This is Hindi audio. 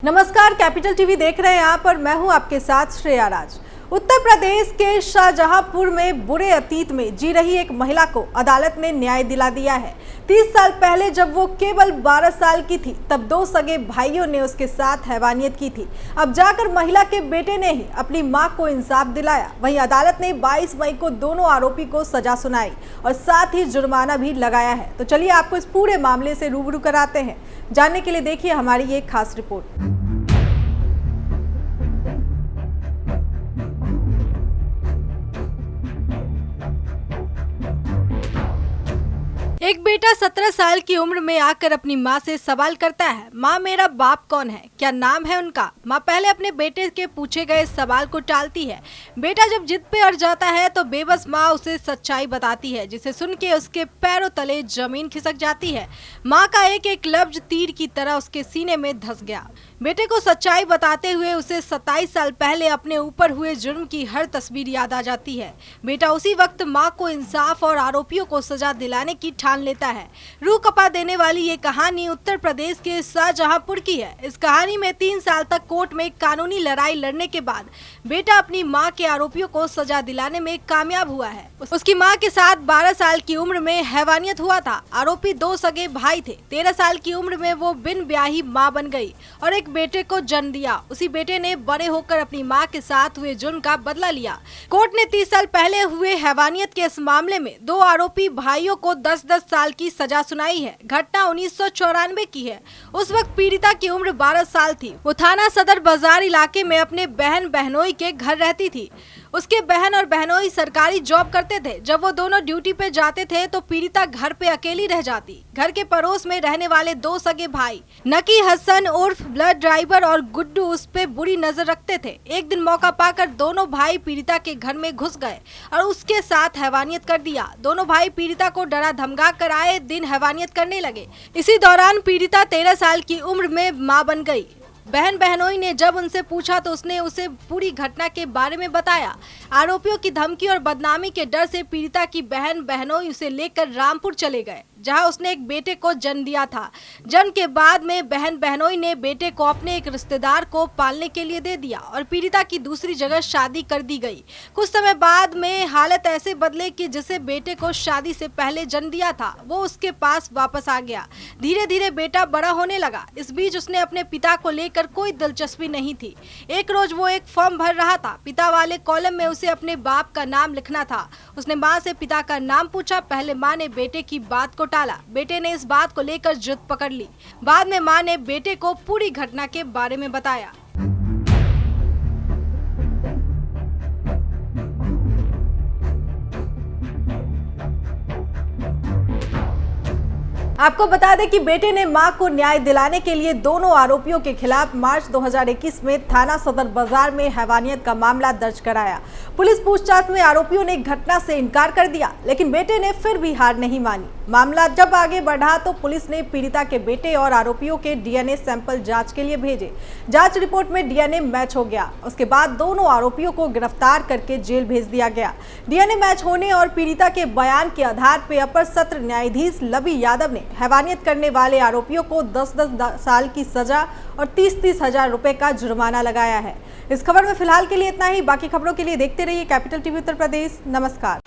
नमस्कार, कैपिटल टीवी देख रहे हैं आप और मैं हूं आपके साथ श्रेया राज। उत्तर प्रदेश के शाहजहांपुर में बुरे अतीत में जी रही एक महिला को अदालत ने न्याय दिला दिया है। 30 साल पहले जब वो केवल 12 साल की थी तब 2 सगे भाइयों ने उसके साथ हैवानियत की थी। अब जाकर महिला के बेटे ने ही अपनी मां को इंसाफ दिलाया। वहीं अदालत ने 22 मई को दोनों आरोपी को सजा सुनाई और साथ ही जुर्माना भी लगाया है। तो चलिए आपको इस पूरे मामले से रूबरू कराते हैं। जानने के लिए देखिए हमारी एक खास रिपोर्ट। एक बेटा 17 साल की उम्र में आकर अपनी मां से सवाल करता है, मां मेरा बाप कौन है, क्या नाम है उनका। मां पहले अपने बेटे के पूछे गए सवाल को टालती है। बेटा जब जिद पे अड़ जाता है तो बेबस मां उसे सच्चाई बताती है, जिसे सुन के उसके पैरों तले जमीन खिसक जाती है। मां का एक एक लफ्ज तीर की तरह उसके सीने में धंस गया। बेटे को सच्चाई बताते हुए उसे 27 साल पहले अपने ऊपर हुए जुर्म की हर तस्वीर याद आ जाती है। बेटा उसी वक्त मां को इंसाफ और आरोपियों को सजा दिलाने की ठान लेता है। रूह कपा देने वाली ये कहानी उत्तर प्रदेश के शाहजहांपुर की है। इस कहानी में 3 साल तक कोर्ट में कानूनी लड़ाई लड़ने के बाद बेटा अपनी मां के आरोपियों को सजा दिलाने में कामयाब हुआ है। उसकी मां के साथ 12 साल की उम्र में हैवानियत हुआ था। आरोपी 2 सगे भाई थे। 13 साल की उम्र में वो बिन ब्याही मां बन गई और एक बेटे को जन्म दिया। उसी बेटे ने बड़े होकर अपनी मां के साथ हुए जुर्म का बदला लिया। कोर्ट ने 30 साल पहले हुए हैवानियत के इस मामले में 2 आरोपी भाइयों को 10-10 साल की सजा सुनाई है। घटना 1994 की है। उस वक्त पीड़िता की उम्र 12 साल थी। वो थाना सदर बाजार इलाके में अपने बहन बहनोई के घर रहती थी। उसके बहन और बहनोई सरकारी जॉब करते थे। जब वो दोनों ड्यूटी पे जाते थे तो पीड़िता घर पे अकेली रह जाती। घर के पड़ोस में रहने वाले 2 सगे भाई नकी हसन उर्फ ब्लड ड्राइवर और गुड्डू उस पे बुरी नजर रखते थे। एक दिन मौका पाकर दोनों भाई पीड़िता के घर में घुस गए और उसके साथ हैवानियत कर दिया। दोनों भाई पीड़िता को डरा धमका कर आए दिन हैवानियत करने लगे। इसी दौरान पीड़िता 13 साल की उम्र में मां बन गई। बहन बहनोई ने जब उनसे पूछा तो उसने उसे पूरी घटना के बारे में बताया। आरोपियों की धमकी और बदनामी के डर से पीड़िता की बहन बहनोई उसे लेकर रामपुर चले गए, जहां उसने एक बेटे को जन्म दिया था। जन्म के बाद में बहन बहनोई ने बेटे को अपने एक रिश्तेदार को पालने के लिए दे दिया और पीड़िता की दूसरी जगह शादी कर दी गई। कुछ समय बाद में हालत ऐसे बदले कि जिसे बेटे को शादी से पहले जन्म दिया था वो उसके पास वापस आ गया। धीरे धीरे बेटा बड़ा होने लगा। इस बीच उसने अपने पिता को लेकर कोई दिलचस्पी नहीं थी। एक रोज वो एक फॉर्म भर रहा था। पिता वाले कॉलम में उसे अपने बाप का नाम लिखना था। उसने माँ से पिता का नाम पूछा। पहले माँ ने बेटे की बात को टाला। बेटे ने इस बात को लेकर जिद पकड़ ली। बाद में मां ने बेटे को पूरी घटना के बारे में बताया। आपको बता दें कि बेटे ने मां को न्याय दिलाने के लिए दोनों आरोपियों के खिलाफ मार्च 2021 में थाना सदर बाजार में हैवानियत का मामला दर्ज कराया। पुलिस पूछताछ में आरोपियों ने घटना से इनकार कर दिया, लेकिन बेटे ने फिर भी हार नहीं मानी। मामला जब आगे बढ़ा तो पुलिस ने पीड़िता के बेटे और आरोपियों के डीएनए सैंपल जांच के लिए भेजे। जांच रिपोर्ट में डीएनए मैच हो गया। उसके बाद दोनों आरोपियों को गिरफ्तार करके जेल भेज दिया गया। डीएनए मैच होने और पीड़िता के बयान के आधार पर अपर सत्र न्यायाधीश लवी यादव ने हैवानियत करने वाले आरोपियों को 10-10 साल की सजा और 30-30 हजार रुपए का जुर्माना लगाया है। इस खबर में फिलहाल के लिए इतना ही। बाकी खबरों के लिए देखते रहिए कैपिटल टीवी उत्तर प्रदेश। नमस्कार।